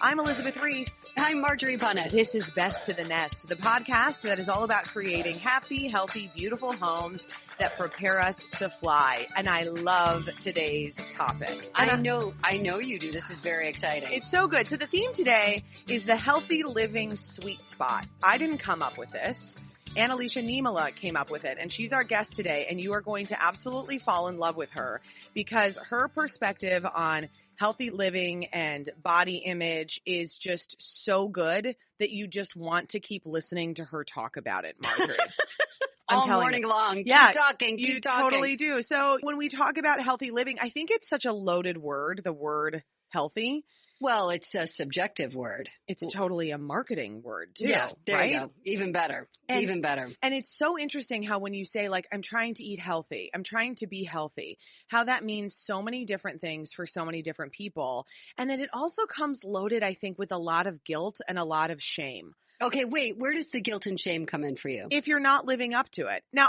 I'm Elizabeth Reese. I'm Marjorie Punnett. This is Best to the Nest, the podcast that is all about creating happy, healthy, beautiful homes that prepare us to fly. And I love today's topic. I know you do. This is very exciting. It's so good. So the theme today is the healthy living sweet spot. I didn't come up with this. Annalicia Niemela came up with it, and she's our guest today, and you are going to absolutely fall in love with her because her perspective on healthy living and body image is just so good that you just want to keep listening to her talk about it, Marjorie. All morning long. Yeah, keep talking. You totally do. So when we talk about healthy living, I think it's such a loaded word, the word healthy. Well, it's a subjective word. It's totally a marketing word too. Yeah, there right? you go. Even better. Even better. And it's so interesting how when you say like, I'm trying to eat healthy, I'm trying to be healthy, how that means so many different things for so many different people. And then it also comes loaded, I think, with a lot of guilt and a lot of shame. Okay, wait, where does the guilt and shame come in for you? If you're not living up to it. Now,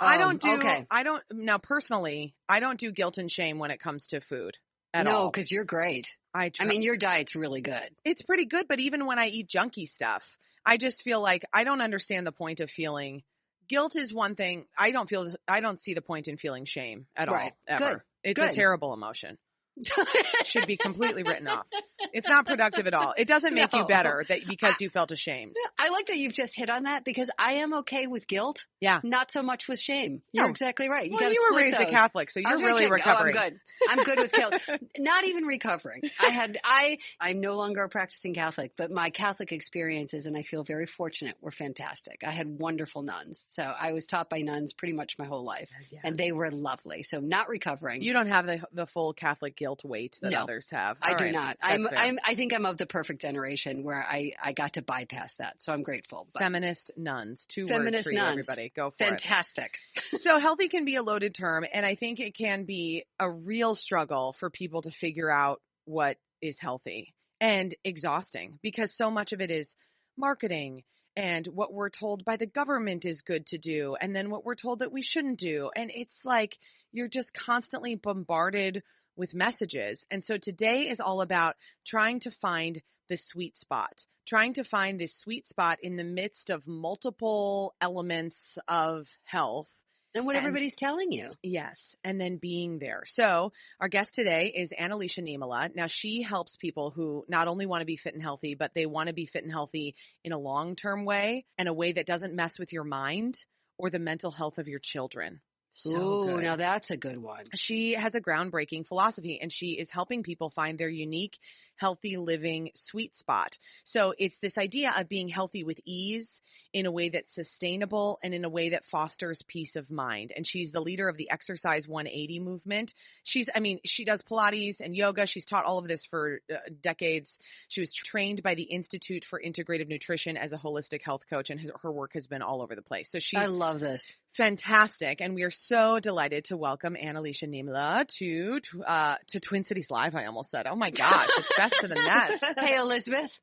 personally, I don't do guilt and shame when it comes to food at all. No, because you're great. I mean, your diet's really good. It's pretty good, but even when I eat junky stuff, I just feel like I don't understand the point of feeling guilt is one thing. I don't see the point in feeling shame at all, ever. Good. It's a terrible emotion. It should be completely written off. It's not productive at all. It doesn't make you better because you felt ashamed. I like that you've just hit on that because I am okay with guilt. Yeah. Not so much with shame. You're exactly right. You you were raised a Catholic, so you're really recovering. I'm good. I'm good with guilt. Not even recovering. I'm no longer a practicing Catholic, but my Catholic experiences, and I feel very fortunate, were fantastic. I had wonderful nuns. So I was taught by nuns pretty much my whole life, and they were lovely. So not recovering. You don't have the full Catholic guilt weight that others have. I do not. I think I'm of the perfect generation where I got to bypass that. So I'm grateful. But feminist nuns. Two feminist words for you, nuns. everybody. Go for Fantastic. it. So healthy can be a loaded term, and I think it can be a real struggle for people to figure out what is healthy and exhausting because so much of it is marketing and what we're told by the government is good to do and then what we're told that we shouldn't do. And it's like you're just constantly bombarded with messages. And so today is all about trying to find the sweet spot, trying to find this sweet spot in the midst of multiple elements of health. And what everybody's telling you. Yes. And then being there. So our guest today is Annalicia Niemela. Now she helps people who not only want to be fit and healthy, but they want to be fit and healthy in a long-term way and a way that doesn't mess with your mind or the mental health of your children. Ooh, now that's a good one. She has a groundbreaking philosophy and she is helping people find their unique, healthy living sweet spot. So it's this idea of being healthy with ease in a way that's sustainable and in a way that fosters peace of mind. And she's the leader of the Exercise 180 movement. She does Pilates and yoga. She's taught all of this for decades. She was trained by the Institute for Integrative Nutrition as a holistic health coach, and her work has been all over the place. So I love this. Fantastic. And we are so delighted to welcome Annalicia Niemela to Twin Cities Live. I almost said, oh my gosh, it's Best to the Nest. Hey, Elizabeth,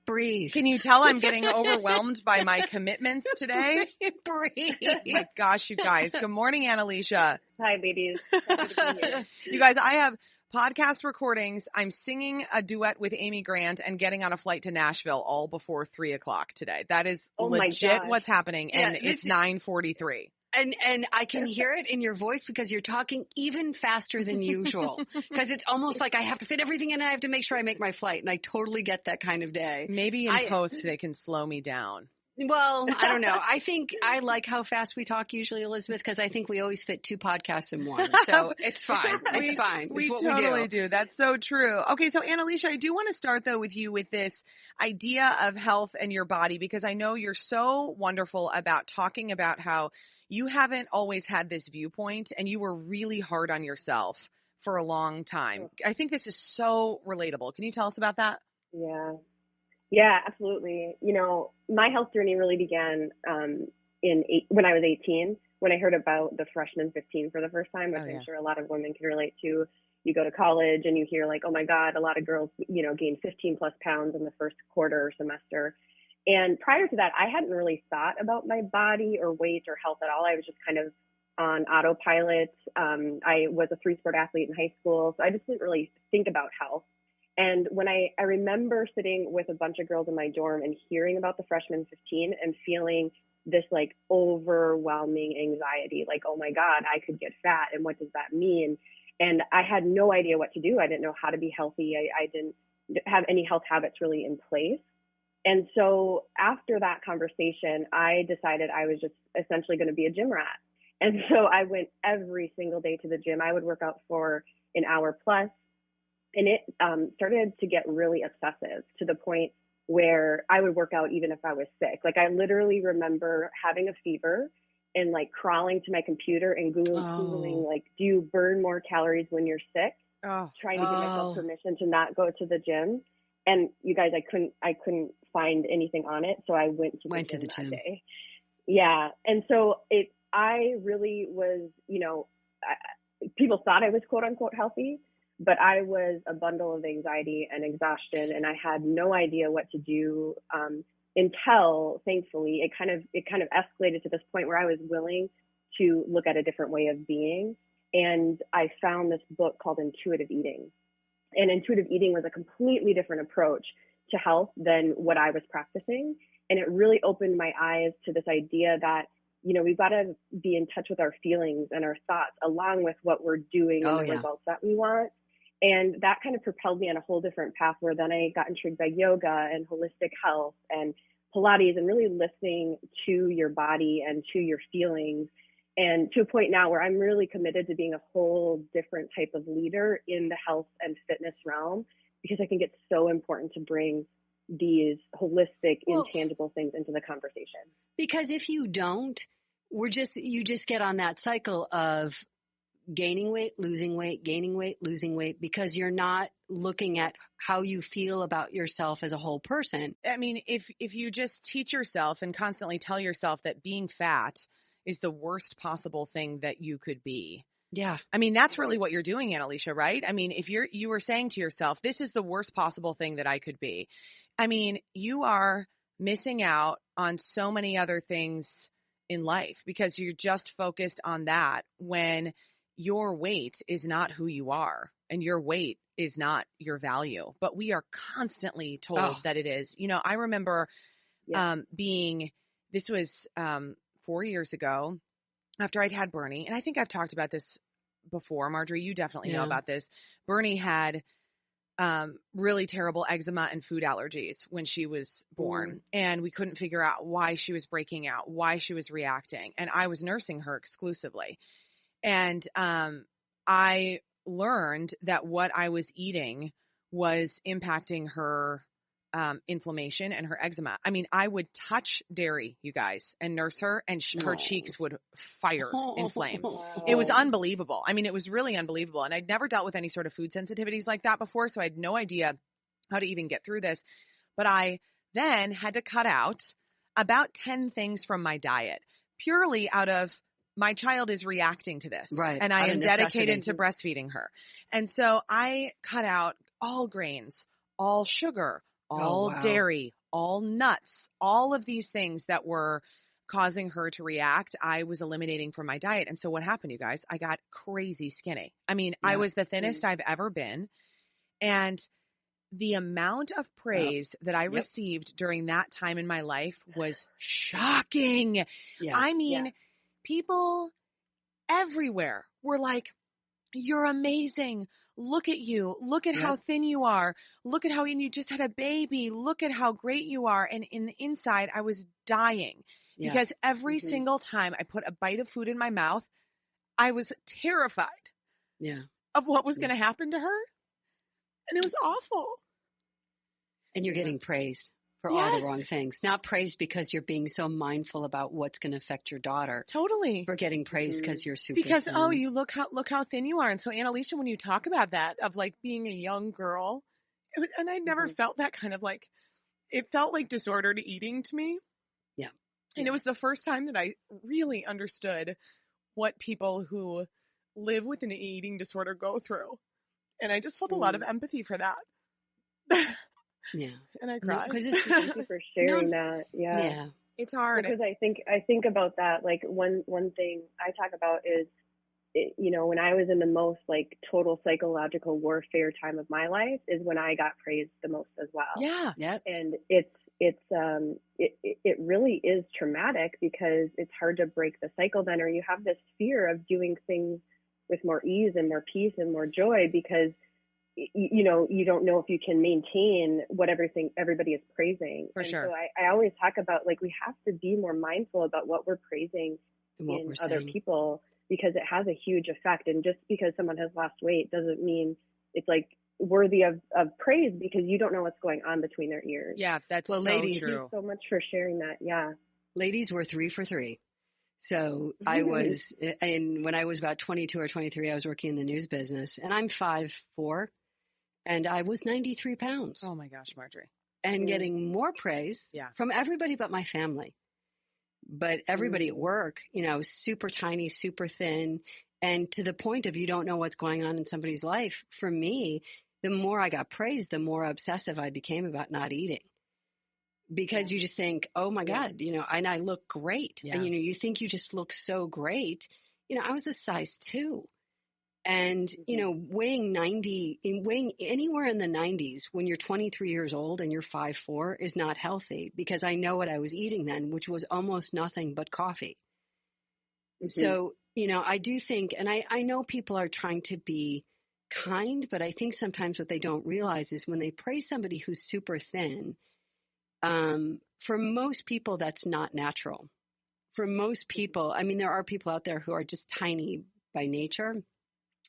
breathe. Can you tell I'm getting overwhelmed by my commitments today? Breathe. Oh my gosh, you guys. Good morning, Annalicia. Hi, ladies. Happy to be here. You guys, I have podcast recordings. I'm singing a duet with Amy Grant and getting on a flight to Nashville all before 3:00 today. That is legit what's happening, and it's 9:43. And I can hear it in your voice because you're talking even faster than usual. Because it's almost like I have to fit everything in. I have to make sure I make my flight. And I totally get that kind of day. Maybe in post they can slow me down. Well, I don't know. I think I like how fast we talk usually, Elizabeth, because I think we always fit 2 podcasts in one. So it's fine. It's fine. It's what we do. That's so true. Okay, so Annalicia, I do want to start though with you with this idea of health and your body because I know you're so wonderful about talking about how you haven't always had this viewpoint and you were really hard on yourself for a long time. I think this is so relatable. Can you tell us about that? Yeah, absolutely. You know, my health journey really began when I was 18, when I heard about the freshman 15 for the first time, which I'm sure a lot of women can relate to. You go to college and you hear like, oh my God, a lot of girls, gain 15 plus pounds in the first quarter or semester. And prior to that, I hadn't really thought about my body or weight or health at all. I was just kind of on autopilot. I was a 3-sport athlete in high school, so I just didn't really think about health. And when I remember sitting with a bunch of girls in my dorm and hearing about the freshman 15 and feeling this like overwhelming anxiety, like, oh my God, I could get fat. And what does that mean? And I had no idea what to do. I didn't know how to be healthy. I didn't have any health habits really in place. And so after that conversation, I decided I was just essentially going to be a gym rat. And so I went every single day to the gym. I would work out for an hour plus. And it started to get really obsessive to the point where I would work out even if I was sick. Like I literally remember having a fever and like crawling to my computer and Googling like, do you burn more calories when you're sick? Trying to give myself permission to not go to the gym. And you guys, I couldn't find anything on it. So I went to the gym that day. Yeah. And so I really was, people thought I was quote unquote healthy, but I was a bundle of anxiety and exhaustion, and I had no idea what to do until, thankfully, it kind of escalated to this point where I was willing to look at a different way of being. And I found this book called Intuitive Eating. And intuitive eating was a completely different approach to health than what I was practicing. And it really opened my eyes to this idea that, we've got to be in touch with our feelings and our thoughts along with what we're doing and the results that we want. And that kind of propelled me on a whole different path where then I got intrigued by yoga and holistic health and Pilates and really listening to your body and to your feelings. And to a point now where I'm really committed to being a whole different type of leader in the health and fitness realm, because I think it's so important to bring these holistic, intangible things into the conversation. Because if you don't, you just get on that cycle of gaining weight, losing weight, gaining weight, losing weight, because you're not looking at how you feel about yourself as a whole person. I mean, if you just teach yourself and constantly tell yourself that being fat is the worst possible thing that you could be. Yeah. I mean, that's really what you're doing, Annalisa, right? I mean, if you were saying to yourself, this is the worst possible thing that I could be. I mean, you are missing out on so many other things in life because you're just focused on that when your weight is not who you are and your weight is not your value. But we are constantly told that it is. I remember this was 4 years ago after I'd had Bernie. And I think I've talked about this before. Marjorie, you definitely know about this. Bernie had really terrible eczema and food allergies when she was born. And we couldn't figure out why she was breaking out, why she was reacting. And I was nursing her exclusively. And I learned that what I was eating was impacting her inflammation and her eczema. I mean, I would touch dairy, you guys, and nurse her, and her cheeks would fire and flame. It was unbelievable. I mean, it was really unbelievable. And I'd never dealt with any sort of food sensitivities like that before, so I had no idea how to even get through this. But I then had to cut out about 10 things from my diet, purely out of my child is reacting to this. Right. And I am dedicated to breastfeeding her. And so I cut out all grains, all sugar, all dairy, all nuts, all of these things that were causing her to react, I was eliminating from my diet. And so what happened, you guys? I got crazy skinny. I mean, I was the thinnest I've ever been. And the amount of praise that I received during that time in my life was shocking. Yeah. I mean, people everywhere were like, you're amazing. Look at you. Look at how thin you are. Look at how you just had a baby. Look at how great you are. And in the inside, I was dying because every single time I put a bite of food in my mouth, I was terrified of what was going to happen to her. And it was awful. And you're getting praised for all the wrong things. Not praised because you're being so mindful about what's going to affect your daughter. Totally. We're getting praised because you're super because thin. you look how thin you are. And so Annalisa, when you talk about that of like being a young girl, and I never felt that kind of like, it felt like disordered eating to me. Yeah. And it was the first time that I really understood what people who live with an eating disorder go through. And I just felt a lot of empathy for that. Yeah. And I cried. Thank you for sharing that. It's hard. Because I think about that. Like one thing I talk about is when I was in the most like total psychological warfare time of my life is when I got praised the most as well. Yeah. Yep. And it really is traumatic because it's hard to break the cycle then, or you have this fear of doing things with more ease and more peace and more joy because you don't know if you can maintain what everybody is praising. For sure. So I always talk about like we have to be more mindful about what we're praising in other people because it has a huge effect. And just because someone has lost weight doesn't mean it's like worthy of praise because you don't know what's going on between their ears. Yeah, that's so ladies, true. Thank you so much for sharing that. Yeah. Ladies, we're 3 for 3. So I was, and when I was about 22 or 23, I was working in the news business and I'm 5'4", and I was 93 pounds. Oh my gosh, Marjorie. And getting more praise from everybody but my family. But everybody at work, super tiny, super thin. And to the point of you don't know what's going on in somebody's life. For me, the more I got praised, the more obsessive I became about not eating. Because you just think, oh my God, and I look great. Yeah. And, you think you just look so great. I was a size 2. And, weighing anywhere in the 90s when you're 23 years old and you're 5'4" is not healthy because I know what I was eating then, which was almost nothing but coffee. Mm-hmm. So, I do think, and I know people are trying to be kind, but I think sometimes what they don't realize is when they praise somebody who's super thin, for most people, that's not natural. For most people, there are people out there who are just tiny by nature.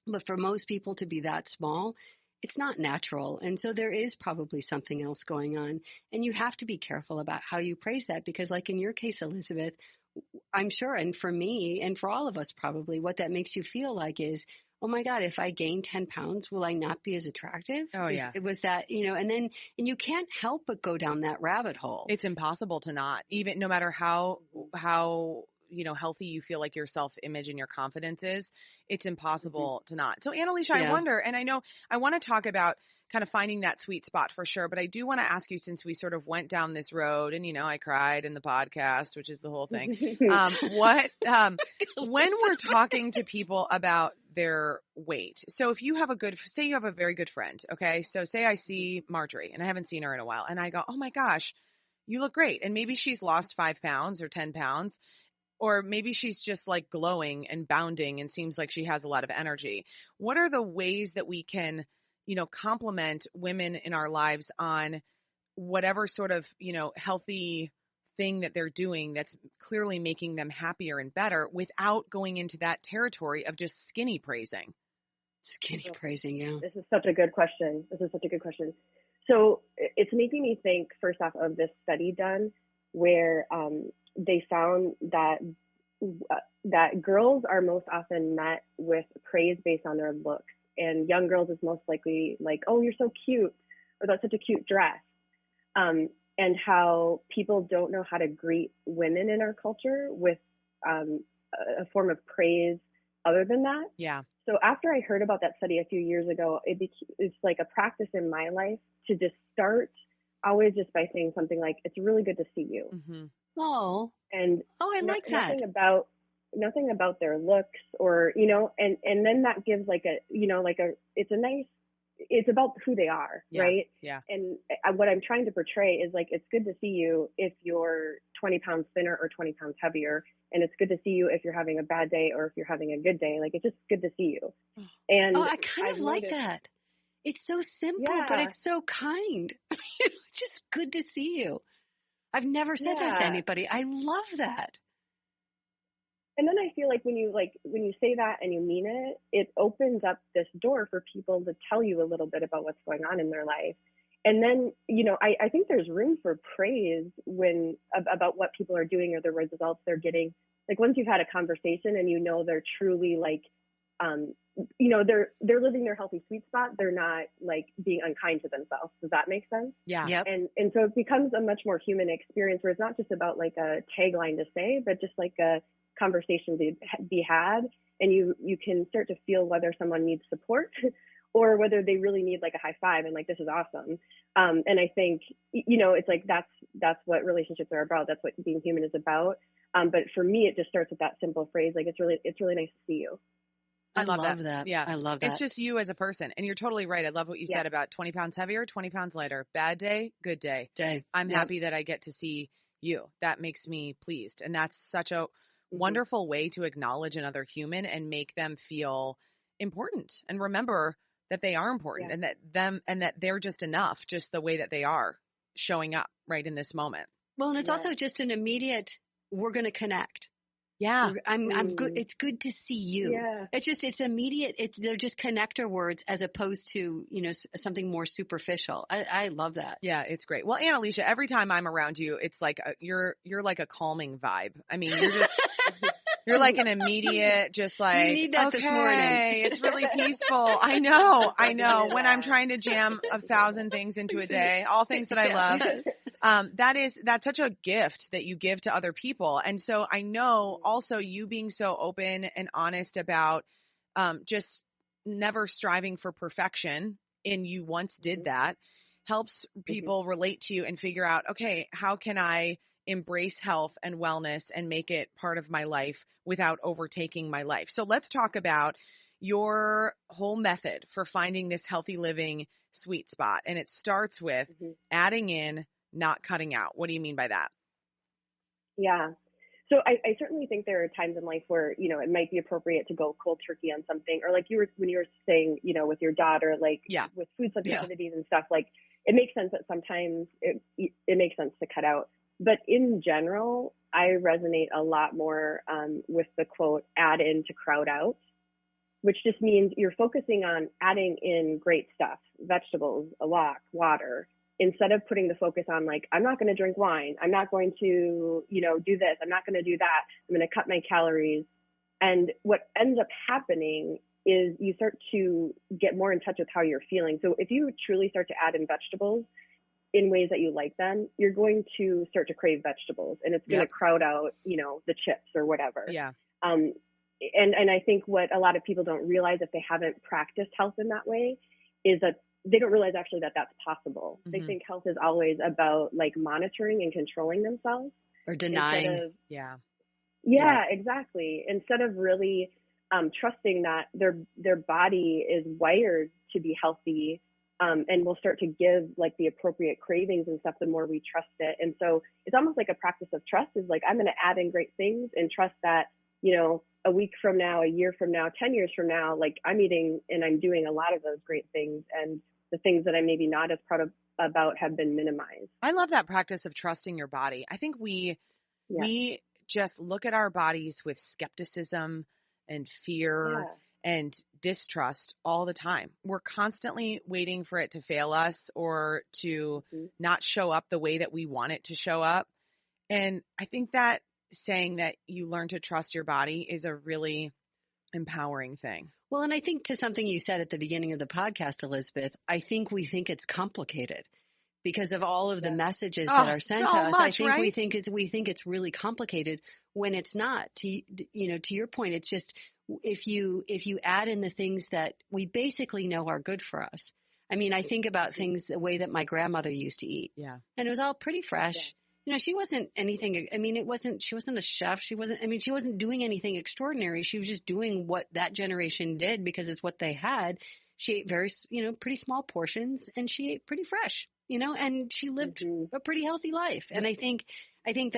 But for most people to be that small, it's not natural. And so there is probably something else going on. And you have to be careful about how you praise that because like in your case, Elizabeth, I'm sure, and for me and for all of us probably, what that makes you feel like is, oh my God, if I gain 10 pounds, will I not be as attractive? Oh yeah. Was that, and you can't help but go down that rabbit hole. It's impossible to not, even no matter how healthy you feel like your self-image and your confidence is, it's impossible to not. So Annalisa, I wonder, and I know I want to talk about kind of finding that sweet spot for sure, but I do want to ask you, since we sort of went down this road and, I cried in the podcast, which is the whole thing. When we're talking to people about their weight, so if you have say you have a very good friend, okay? So say I see Marjorie and I haven't seen her in a while and I go, oh my gosh, you look great. And maybe she's lost 5 pounds or 10 pounds. Or maybe she's just like glowing and bounding and seems like she has a lot of energy. What are the ways that we can, compliment women in our lives on whatever sort of, healthy thing that they're doing that's clearly making them happier and better without going into that territory of just skinny praising? Skinny praising, yeah. This is such a good question. So it's making me think first off of this study done where, they found that girls are most often met with praise based on their looks, and young girls is most likely like, "Oh, you're so cute," or "That's such a cute dress," and how people don't know how to greet women in our culture with a form of praise other than that. Yeah. So after I heard about that study a few years ago, it's like a practice in my life to just start always just by saying something like, "It's really good to see you." Mm-hmm. Oh, and I like that. Nothing about their looks or, and then that gives it's about who they are. Yeah, right. Yeah. And what I'm trying to portray is like, it's good to see you if you're 20 pounds thinner or 20 pounds heavier. And it's good to see you if you're having a bad day or if you're having a good day. Like, it's just good to see you. And I kind of like that. It's so simple, but it's so kind. It's just good to see you. I've never said that to anybody. I love that. And then I feel like when you say that and you mean it, it opens up this door for people to tell you a little bit about what's going on in their life. And then, I think there's room for praise about what people are doing or the results they're getting. Like once you've had a conversation and they're truly like, they're living their healthy sweet spot. They're not like being unkind to themselves. Does that make sense? Yeah. Yep. And so it becomes a much more human experience where it's not just about like a tagline to say, but just like a conversation to be had. And you can start to feel whether someone needs support or whether they really need like a high five and like, this is awesome. And I think, it's like, that's what relationships are about. That's what being human is about. But for me, it just starts with that simple phrase. Like, it's really nice to see you. I love that. Yeah. I love that. It's just you as a person. And you're totally right. I love what you said about 20 pounds heavier, 20 pounds lighter. Bad day, good day. I'm happy that I get to see you. That makes me pleased. And that's such a wonderful way to acknowledge another human and make them feel important and remember that they are important and that they're just enough, just the way that they are showing up right in this moment. Well, and it's also just an immediate, we're going to connect. Yeah. I'm good. It's good to see you. Yeah. It's immediate. They're just connector words as opposed to, something more superficial. I love that. Yeah, it's great. Well, Annalicia, every time I'm around you, it's like you're like a calming vibe. I mean, you're just, you're like an immediate, just like, you need that this morning. It's really peaceful. I know. When I'm trying to jam 1,000 things into a day, all things that I love. That's such a gift that you give to other people. And so I know also you being so open and honest about, just never striving for perfection. And you once did that helps people relate to you and figure out, okay, how can I embrace health and wellness and make it part of my life without overtaking my life? So let's talk about your whole method for finding this healthy living sweet spot. And it starts with adding in, not cutting out. What do you mean by that? Yeah. So I certainly think there are times in life where, it might be appropriate to go cold turkey on something, or like when you were saying, with your daughter, like with food sensitivities and stuff, like it makes sense that sometimes it makes sense to cut out. But in general, I resonate a lot more with the quote, add in to crowd out, which just means you're focusing on adding in great stuff, vegetables, a wok, water, instead of putting the focus on like, I'm not going to drink wine. I'm not going to, do this. I'm not going to do that. I'm going to cut my calories. And what ends up happening is you start to get more in touch with how you're feeling. So if you truly start to add in vegetables in ways that you like them, you're going to start to crave vegetables, and it's going to crowd out, the chips or whatever. Yeah. And I think what a lot of people don't realize if they haven't practiced health in that way is that they don't realize actually that that's possible. They think health is always about like monitoring and controlling themselves. Or denying. Yeah, exactly. Instead of really trusting that their body is wired to be healthy, and will start to give like the appropriate cravings and stuff the more we trust it. And so it's almost like a practice of trust is like, I'm going to add in great things and trust that, a week from now, a year from now, 10 years from now, like I'm eating and I'm doing a lot of those great things, and the things that I'm maybe not as proud about have been minimized. I love that practice of trusting your body. I think we just look at our bodies with skepticism and fear and distrust all the time. We're constantly waiting for it to fail us or to not show up the way that we want it to show up. And I think that saying that you learn to trust your body is a really empowering thing. Well, and I think to something you said at the beginning of the podcast, Elizabeth, I think we think it's complicated because of all of the messages that are sent to us. I think we think it's really complicated when it's not. To your point, it's just if you add in the things that we basically know are good for us. I mean, I think about things the way that my grandmother used to eat. Yeah. And it was all pretty fresh. She wasn't anything. I mean, she wasn't a chef. She wasn't doing anything extraordinary. She was just doing what that generation did because it's what they had. She ate very, pretty small portions, and she ate pretty fresh, and she lived a pretty healthy life. And I think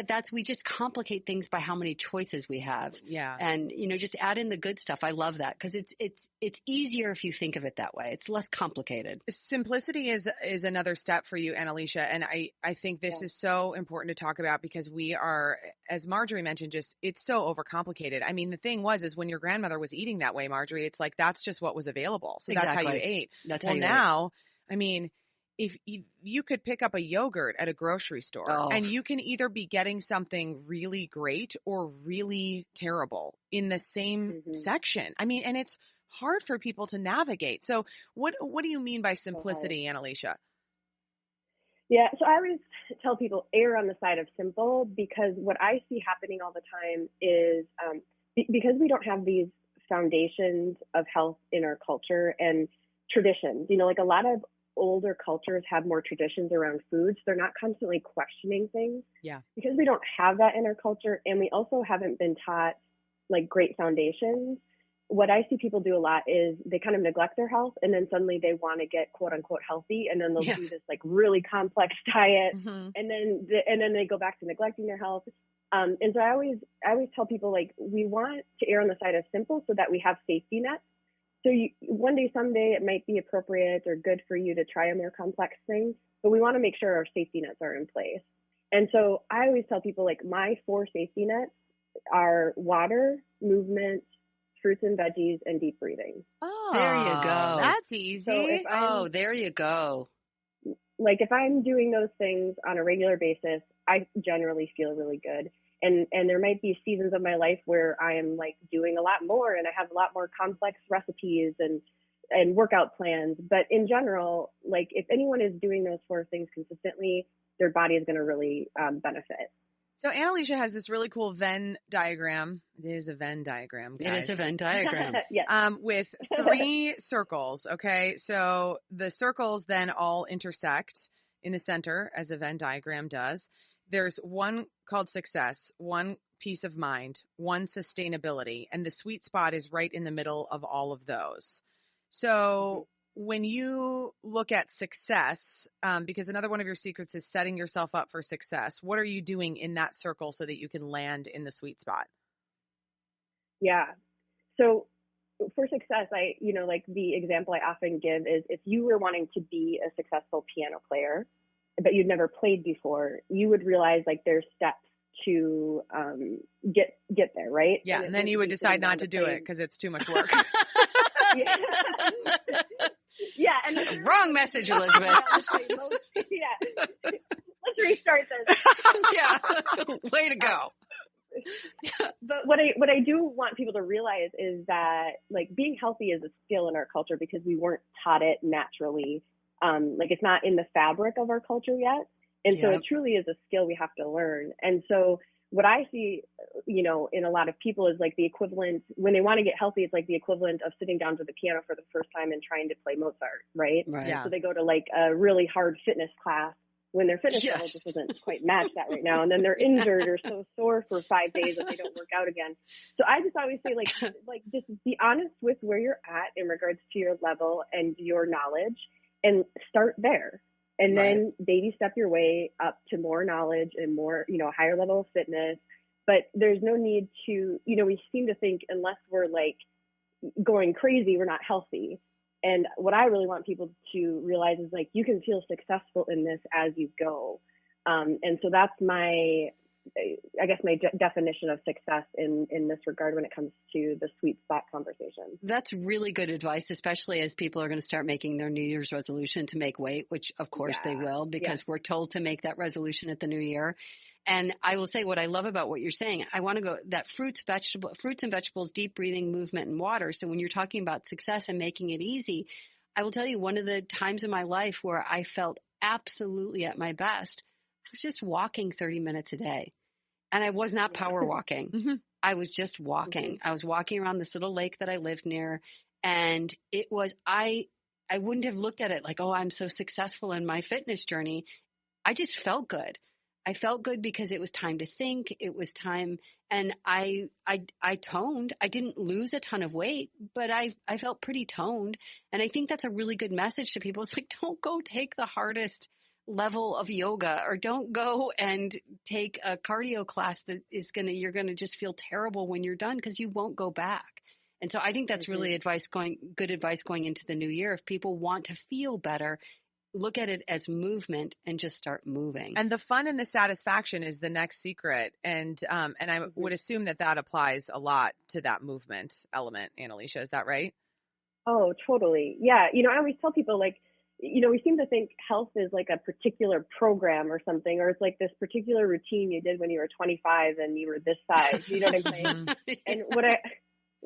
that's, we just complicate things by how many choices we have. Yeah. And, just add in the good stuff. I love that because it's easier if you think of it that way. It's less complicated. Simplicity is another step for you, Annalicia. And I think this is so important to talk about because we are, as Marjorie mentioned, it's so overcomplicated. I mean, the thing is when your grandmother was eating that way, Marjorie, it's like, that's just what was available. So that's how you ate. Now, I mean, if you could pick up a yogurt at a grocery store and you can either be getting something really great or really terrible in the same section. I mean, and it's hard for people to navigate. So what do you mean by simplicity, Annalicia? Yeah. So I always tell people err on the side of simple, because what I see happening all the time is because we don't have these foundations of health in our culture and traditions, like a lot of older cultures have more traditions around foods. They're not constantly questioning things. Yeah. Because we don't have that in our culture, and we also haven't been taught like great foundations. what I see people do a lot is they kind of neglect their health, and then suddenly they want to get quote unquote healthy, and then they'll do this like really complex diet, and then they go back to neglecting their health. And so I always tell people, like, we want to err on the side of simple so that we have safety nets. So one day, someday, it might be appropriate or good for you to try a more complex thing, but we want to make sure our safety nets are in place. And so I always tell people, like, my 4 safety nets are water, movement, fruits and veggies, and deep breathing. Oh, there you go. That's easy. So there you go. Like, if I'm doing those things on a regular basis, I generally feel really good. And there might be seasons of my life where I am like doing a lot more and I have a lot more complex recipes and workout plans. But in general, like, if anyone is doing those 4 things consistently, their body is going to really benefit. So Annalicia has this really cool Venn diagram. It is a Venn diagram, guys. It is a Venn diagram. Yes. With 3 circles, okay? So the circles then all intersect in the center, as a Venn diagram does. There's one called success, one peace of mind, one sustainability, and the sweet spot is right in the middle of all of those. So when you look at success, because another one of your secrets is setting yourself up for success, what are you doing in that circle so that you can land in the sweet spot? Yeah. So for success, like the example I often give is, if you were wanting to be a successful piano player, but you'd never played before, you would realize like there's steps to get there, right? Yeah, and then you would decide not to do it because it's too much work. Yeah, and wrong message, Elizabeth. Yeah, let's restart this. Yeah, way to go. But what I do want people to realize is that, like, being healthy is a skill in our culture because we weren't taught it naturally. Like, it's not in the fabric of our culture yet. And so it truly is a skill we have to learn. And so what I see, in a lot of people is like the equivalent, when they want to get healthy, it's like the equivalent of sitting down to the piano for the first time and trying to play Mozart, right? Yeah. So they go to like a really hard fitness class when their fitness level just doesn't quite match that right now. And then they're injured or so sore for 5 days that they don't work out again. So I just always say, like just be honest with where you're at in regards to your level and your knowledge, and start there. And then baby step your way up to more knowledge and more, higher level of fitness. But there's no need to, we seem to think unless we're like going crazy, we're not healthy. And what I really want people to realize is, like, you can feel successful in this as you go. And so that's my definition of success in this regard when it comes to the sweet spot conversation. That's really good advice, especially as people are going to start making their New Year's resolution to make weight, which of course they will, because we're told to make that resolution at the new year. And I will say what I love about what you're saying. I want to go that fruits and vegetables, deep breathing, movement, and water. So when you're talking about success and making it easy, I will tell you one of the times in my life where I felt absolutely at my best, I was just walking 30 minutes a day. And I was not power walking. I was just walking. I was walking around this little lake that I lived near. And it was, I wouldn't have looked at it like, oh, I'm so successful in my fitness journey. I just felt good. I felt good because it was time to think. It was time. And I toned. I didn't lose a ton of weight, but I felt pretty toned. And I think that's a really good message to people. It's like, don't go take the hardest level of yoga, or don't go and take a cardio class that is you're going to just feel terrible when you're done because you won't go back. And so I think that's really good advice going into the new year. If people want to feel better, look at it as movement and just start moving. And the fun and the satisfaction is the next secret. And I would assume that applies a lot to that movement element, Annalicia. Is that right? Oh, totally. Yeah. I always tell people, like, we seem to think health is like a particular program or something, or it's like this particular routine you did when you were 25 and you were this size. You know what I'm saying? And what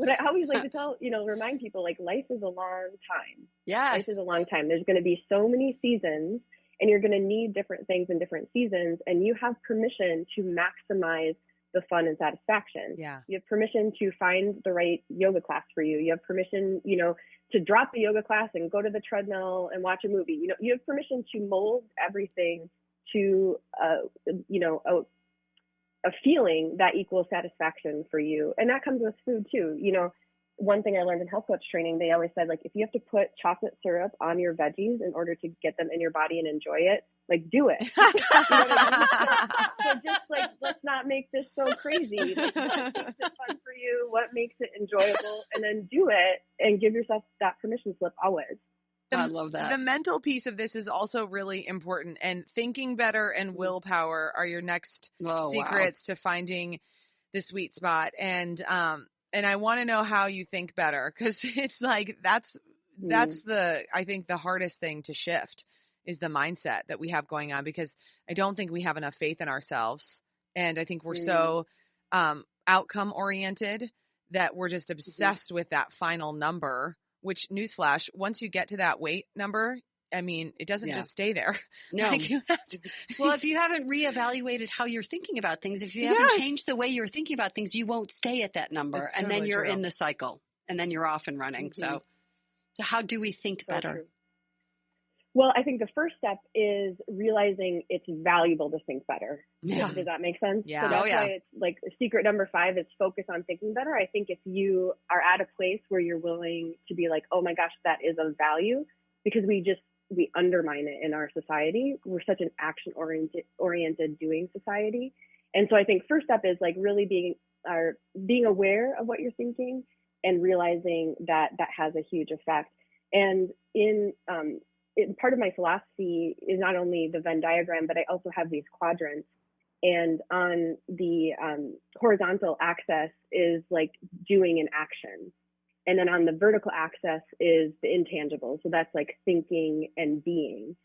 I always like to tell, remind people, like, life is a long time. Yes. Life is a long time. There's going to be so many seasons, and you're going to need different things in different seasons, and you have permission to maximize the fun and satisfaction. Yeah. You have permission to find the right yoga class for you. You have permission, to drop the yoga class and go to the treadmill and watch a movie. You have permission to mold everything to, a feeling that equals satisfaction for you. And that comes with food too. one thing I learned in health coach training, they always said, like, if you have to put chocolate syrup on your veggies in order to get them in your body and enjoy it, like, do it. You know what I mean? So just like, let's not make this so crazy. Like, what makes it fun for you? What makes it enjoyable? And then do it and give yourself that permission slip always. I love that. The mental piece of this is also really important, and thinking better and willpower are your next secrets to finding the sweet spot. And I want to know how you think better, because it's like, that's I think the hardest thing to shift is the mindset that we have going on, because I don't think we have enough faith in ourselves. And I think we're so, outcome oriented that we're just obsessed with that final number, which, newsflash, once you get to that weight number, I mean, it doesn't just stay there. No. Like, well, if you haven't reevaluated how you're thinking about things, if you haven't changed the way you're thinking about things, you won't stay at that number. That's and totally then you're true. in the cycle, and then you're off and running. So how do we think better? True. Well, I think the first step is realizing it's valuable to think better. Yeah. Does that make sense? Yeah. So that's why it's like secret number 5 is focus on thinking better. I think if you are at a place where you're willing to be like, oh my gosh, that is of value, because we undermine it in our society. We're such an action oriented doing society. And so I think first step is like really being aware of what you're thinking and realizing that that has a huge effect. And part of my philosophy is not only the Venn diagram, but I also have these quadrants. And on the horizontal axis is like doing an action. And then on the vertical axis is the intangible. So that's like thinking and being.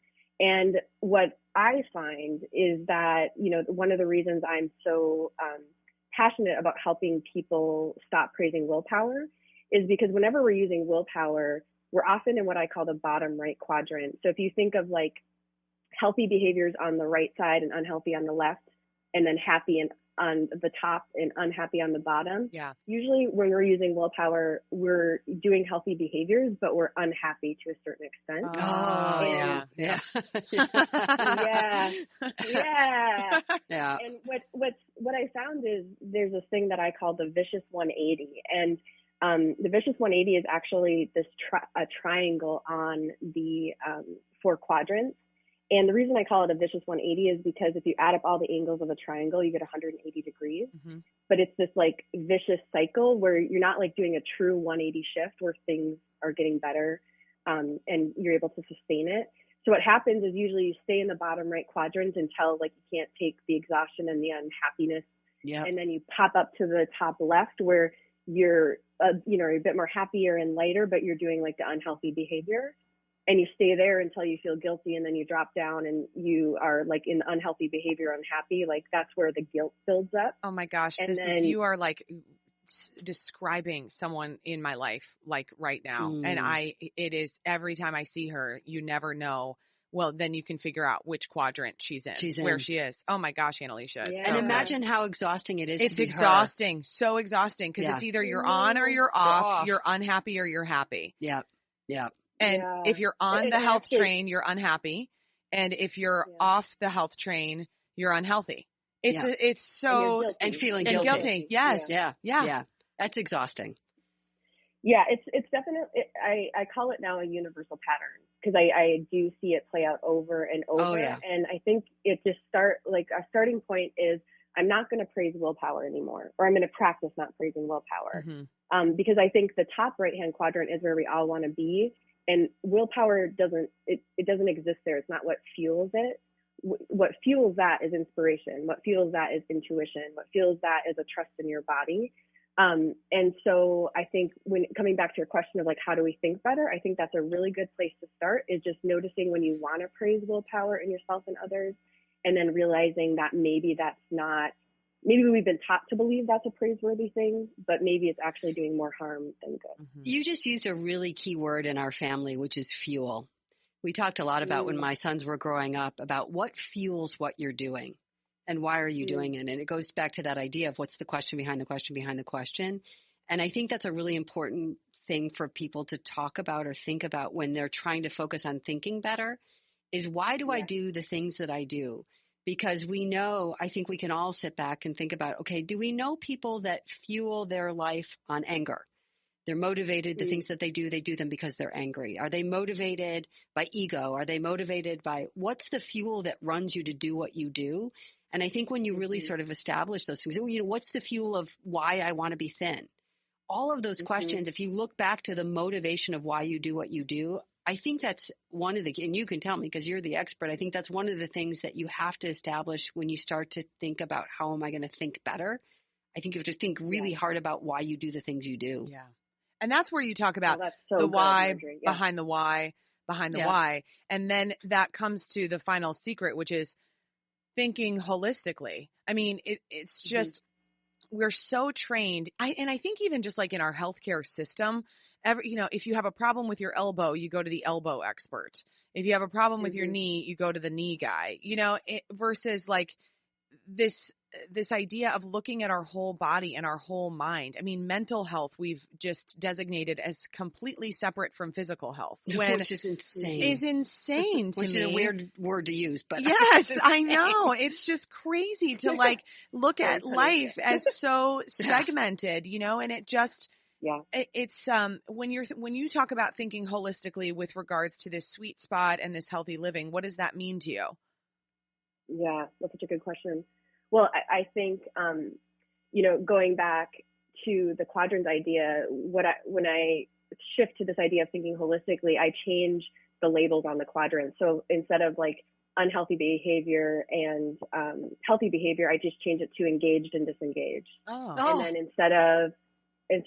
And what I find is that, you know, one of the reasons I'm so passionate about helping people stop praising willpower is because whenever we're using willpower, we're often in what I call the bottom right quadrant. So if you think of like healthy behaviors on the right side and unhealthy on the left, and then happy and on the top and unhappy on the bottom. Yeah. Usually when we're using willpower, we're doing healthy behaviors, but we're unhappy to a certain extent. Oh, And, yeah. Yeah. And what I found is there's this thing that I call the vicious 180. And the vicious 180 is actually this a triangle on the 4 quadrants. And the reason I call it a vicious 180 is because if you add up all the angles of a triangle, you get 180 degrees. Mm-hmm. But it's this like vicious cycle where you're not like doing a true 180 shift where things are getting better and you're able to sustain it. So what happens is usually you stay in the bottom right quadrant until like you can't take the exhaustion and the unhappiness. Yep. And then you pop up to the top left where you're a bit more happier and lighter, but you're doing like the unhealthy behavior. And you stay there until you feel guilty, and then you drop down and you are like in unhealthy behavior, unhappy. Like that's where the guilt builds up. Oh my gosh. You are like describing someone in my life like right now. And it is every time I see her, you never know. Well, then you can figure out which quadrant she's in. Where she is. Oh my gosh, Annalisa. Yeah. And imagine how exhausting it is to be exhausting. So exhausting. Because it's either you're on or you're off. You're unhappy or you're happy. Yeah. Yeah. And if you're on the health train, you're unhappy. And if you're off the health train, you're unhealthy. It's so, and feeling guilty. Yes. Yeah. That's exhausting. Yeah. It's definitely, I call it now a universal pattern because I do see it play out over and over. Oh, yeah. And I think it just a starting point is I'm not going to praise willpower anymore, or I'm going to practice not praising willpower. Mm-hmm. Because I think the top right-hand quadrant is where we all want to be. And willpower doesn't exist there. It's not what fuels it. What fuels that is inspiration. What fuels that is intuition. What fuels that is a trust in your body. And so I think when coming back to your question of like, how do we think better? I think that's a really good place to start, is just noticing when you want to praise willpower in yourself and others, and then realizing that maybe we've been taught to believe that's a praiseworthy thing, but maybe it's actually doing more harm than good. Mm-hmm. You just used a really key word in our family, which is fuel. We talked a lot about when my sons were growing up about what fuels what you're doing and why are you doing it. And it goes back to that idea of what's the question behind the question behind the question. And I think that's a really important thing for people to talk about or think about when they're trying to focus on thinking better is why do I do the things that I do? Because we know, I think we can all sit back and think about, okay, do we know people that fuel their life on anger? They're motivated. The things that they do them because they're angry. Are they motivated by ego? Are they motivated by what's the fuel that runs you to do what you do? And I think when you really sort of establish those things, what's the fuel of why I want to be thin? All of those questions, if you look back to the motivation of why you do what you do, I think that's one of the, and you can tell me because you're the expert, I think that's one of the things that you have to establish when you start to think about how am I going to think better? I think you have to think really hard about why you do the things you do. Yeah. And that's where you talk about the why behind the why behind the why. And then that comes to the final secret, which is thinking holistically. I mean, it's just, we're so trained. And I think even just like in our healthcare system, if you have a problem with your elbow, you go to the elbow expert. If you have a problem with your knee, you go to the knee guy, versus like this idea of looking at our whole body and our whole mind. I mean, mental health, we've just designated as completely separate from physical health. Which is insane. Is insane to me. Which is a weird word to use, but yes, I know. It's just crazy to like look at life as so segmented, and it just, it's, when you talk about thinking holistically with regards to this sweet spot and this healthy living, what does that mean to you? Yeah, that's such a good question. Well, I think, going back to the quadrants idea, when I shift to this idea of thinking holistically, I change the labels on the quadrants. So instead of like unhealthy behavior and healthy behavior, I just change it to engaged and disengaged. Oh. And then instead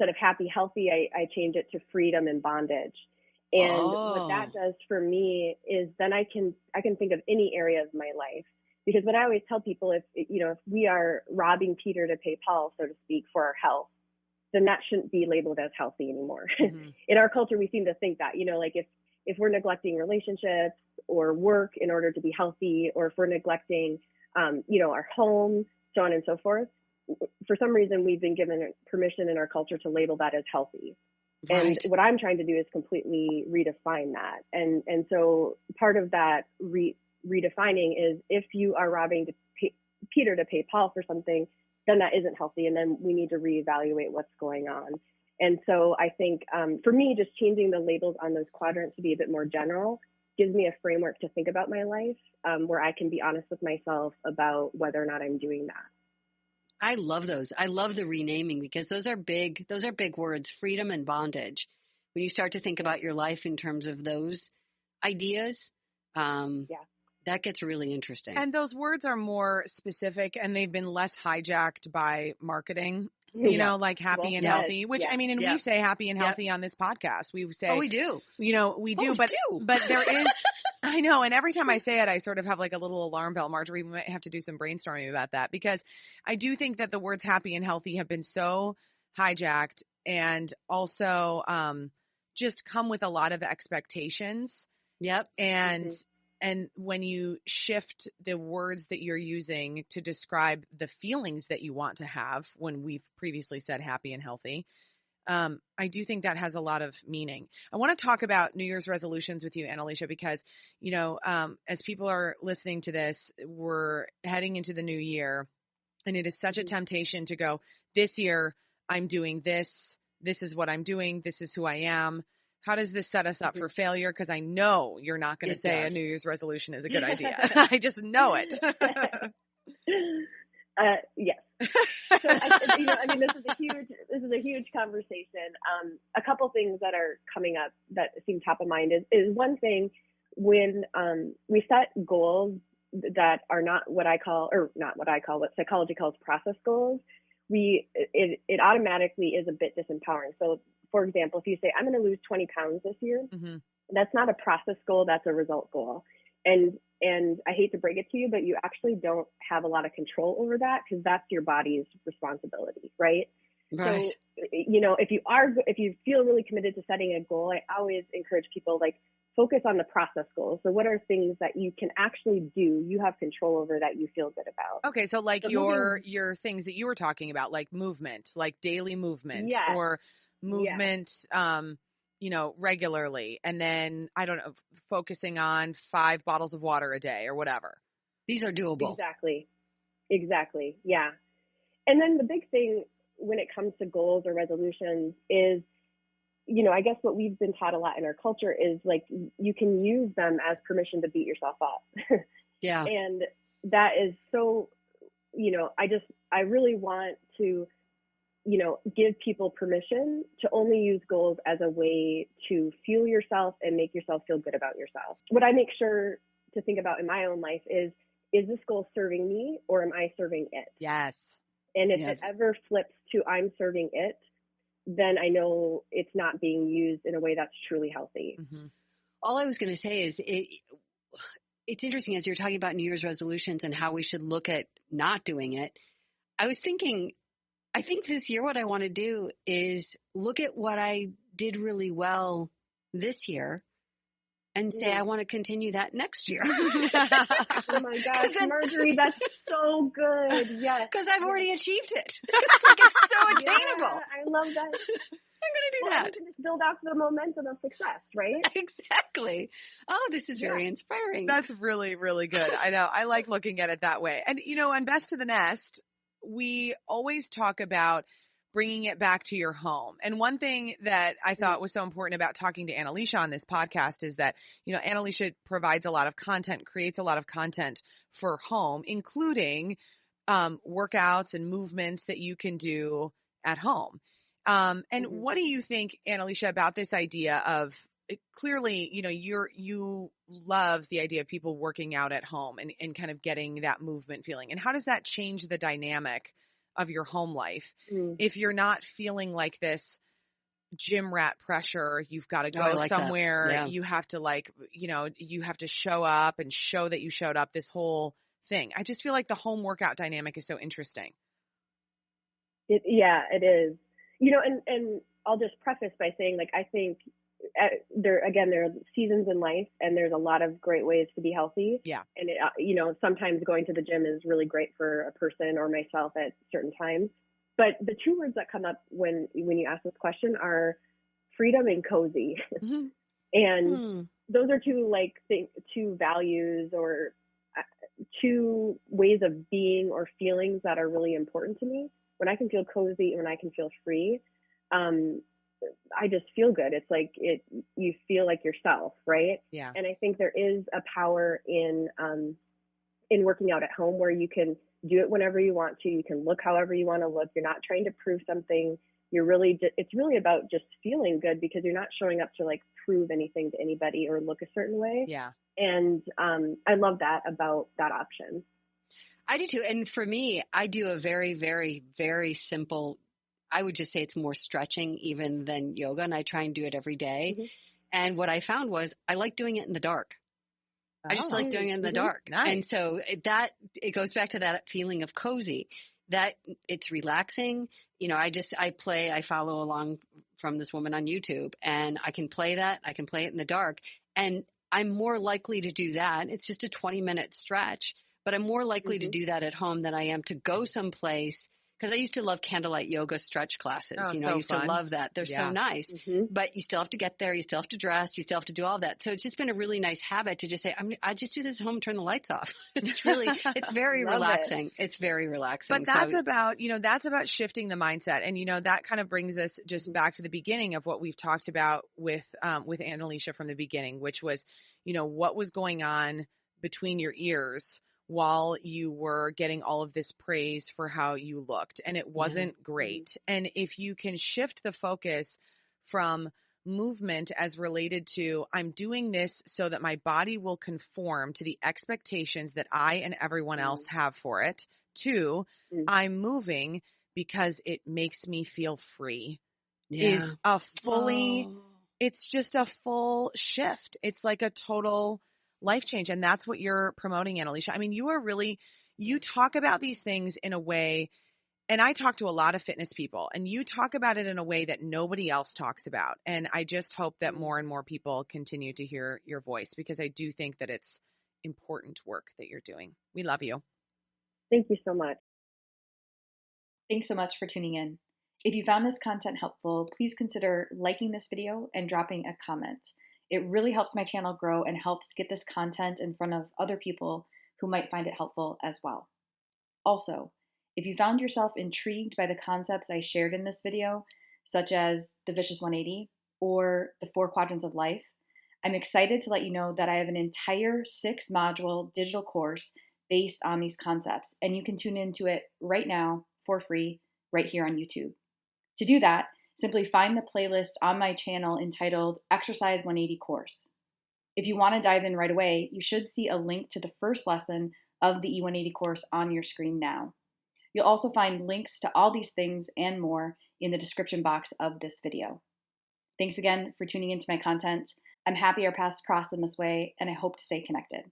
of happy, healthy, I change it to freedom and bondage. And what that does for me is then I can think of any area of my life. Because what I always tell people, if we are robbing Peter to pay Paul, so to speak, for our health, then that shouldn't be labeled as healthy anymore. In our culture, we seem to think that, like if we're neglecting relationships or work in order to be healthy, or if we're neglecting, our home, so on and so forth, for some reason, we've been given permission in our culture to label that as healthy. Right. And what I'm trying to do is completely redefine that. And so part of that redefining is if you are robbing Peter to pay Paul for something, then that isn't healthy. And then we need to reevaluate what's going on. And so I think for me, just changing the labels on those quadrants to be a bit more general gives me a framework to think about my life where I can be honest with myself about whether or not I'm doing that. I love those. I love the renaming because those are big words, freedom and bondage. When you start to think about your life in terms of those ideas, that gets really interesting. And those words are more specific and they've been less hijacked by marketing, like happy and healthy, which I mean, and we say happy and healthy on this podcast. We say, we do, we do, but there is, I know. And every time I say it, I sort of have like a little alarm bell. Marjorie, we might have to do some brainstorming about that because I do think that the words happy and healthy have been so hijacked and also, just come with a lot of expectations. Yep. And when you shift the words that you're using to describe the feelings that you want to have, when we've previously said happy and healthy, I do think that has a lot of meaning. I want to talk about New Year's resolutions with you, Annalisa, because, as people are listening to this, we're heading into the new year and it is such a temptation to go, this year I'm doing this. This is what I'm doing. This is who I am. How does this set us up for failure? Because I know you're not going to say a New Year's resolution is a good idea. I just know it. Yes. So, this is a huge conversation. A couple things that are coming up that seem top of mind is one thing when we set goals that are not what psychology calls process goals. It automatically is a bit disempowering. So, for example, if you say, I'm going to lose 20 pounds this year, that's not a process goal, that's a result goal. And I hate to break it to you, but you actually don't have a lot of control over that because that's your body's responsibility, right? Right. So, if you feel really committed to setting a goal, I always encourage people focus on the process goals. So what are things that you can actually do, you have control over that you feel good about? Okay. So your things that you were talking about, like movement, like daily movement or movement, regularly. And then, I don't know, focusing on 5 bottles of water a day or whatever. These are doable. Exactly. Yeah. And then the big thing when it comes to goals or resolutions is I guess what we've been taught a lot in our culture is like, you can use them as permission to beat yourself up. Yeah. And that is so, I really want to, give people permission to only use goals as a way to fuel yourself and make yourself feel good about yourself. What I make sure to think about in my own life is this goal serving me or am I serving it? Yes. And if it ever flips to I'm serving it, then I know it's not being used in a way that's truly healthy. Mm-hmm. All I was going to say is it's interesting as you're talking about New Year's resolutions and how we should look at not doing it. I was thinking, I think this year what I want to do is look at what I did really well this year and say, I want to continue that next year. Oh my gosh, Marjorie, that's so good. Yes. Because I've already achieved it. It's like it's so attainable. Yeah, I love that. I'm going to do that. You can just build off the momentum of success, right? Exactly. Oh, this is very inspiring. That's really, really good. I know. I like looking at it that way. And, on Best to the Nest, we always talk about bringing it back to your home. And one thing that I thought was so important about talking to Annalicia on this podcast is that, Annalicia provides a lot of content, creates a lot of content for home, including workouts and movements that you can do at home. And what do you think, Annalicia, about this idea of clearly, you love the idea of people working out at home and kind of getting that movement feeling. And how does that change the dynamic of your home life if you're not feeling like this gym rat pressure? You've got to go somewhere. Yeah. You have to you have to show up and show that you showed up, this whole thing. I just feel like the home workout dynamic is so interesting. It is. And I'll just preface by saying, like, I think there are seasons in life and there's a lot of great ways to be healthy. Yeah. And, sometimes going to the gym is really great for a person or myself at certain times. But the two words that come up when you ask this question are freedom and cozy. Mm-hmm. And those are two values or two ways of being or feelings that are really important to me. When I can feel cozy and when I can feel free, I just feel good. It's like you feel like yourself, right? Yeah. And I think there is a power in working out at home where you can do it whenever you want to. You can look however you want to look. You're not trying to prove something. It's really about just feeling good because you're not showing up to like prove anything to anybody or look a certain way. Yeah. And I love that about that option. I do too. And for me, I do a very, very, very simple, I would just say it's more stretching even than yoga. And I try and do it every day. Mm-hmm. And what I found was I like doing it in the dark. I just like doing it in the dark. Nice. And so it goes back to that feeling of cozy, that it's relaxing. I follow along from this woman on YouTube and I can play that. I can play it in the dark and I'm more likely to do that. It's just a 20-minute stretch, but I'm more likely to do that at home than I am to go someplace. Because I used to love candlelight yoga stretch classes. Oh, I used to love that. They're so nice. Mm-hmm. But you still have to get there. You still have to dress. You still have to do all that. So it's just been a really nice habit to just say, I just do this at home, turn the lights off. It's very relaxing. It's very relaxing. But that's about shifting the mindset. And, that kind of brings us just back to the beginning of what we've talked about with Annalicia from the beginning, which was, what was going on between your ears while you were getting all of this praise for how you looked. And it wasn't great. And if you can shift the focus from movement as related to, I'm doing this so that my body will conform to the expectations that I and everyone else have for it, to I'm moving because it makes me feel free, is it's just a full shift. It's like a total life change. And that's what you're promoting, Annalicia. I mean, you talk about these things in a way, and I talk to a lot of fitness people, and you talk about it in a way that nobody else talks about. And I just hope that more and more people continue to hear your voice, because I do think that it's important work that you're doing. We love you. Thank you so much. Thanks so much for tuning in. If you found this content helpful, please consider liking this video and dropping a comment. It really helps my channel grow and helps get this content in front of other people who might find it helpful as well. Also, if you found yourself intrigued by the concepts I shared in this video, such as the Vicious 180 or the 4 quadrants of life, I'm excited to let you know that I have an entire 6-module digital course based on these concepts, and you can tune into it right now for free right here on YouTube. To do that, simply find the playlist on my channel entitled Exercise 180 Course. If you want to dive in right away, you should see a link to the first lesson of the E180 course on your screen now. You'll also find links to all these things and more in the description box of this video. Thanks again for tuning into my content. I'm happy our paths crossed in this way, and I hope to stay connected.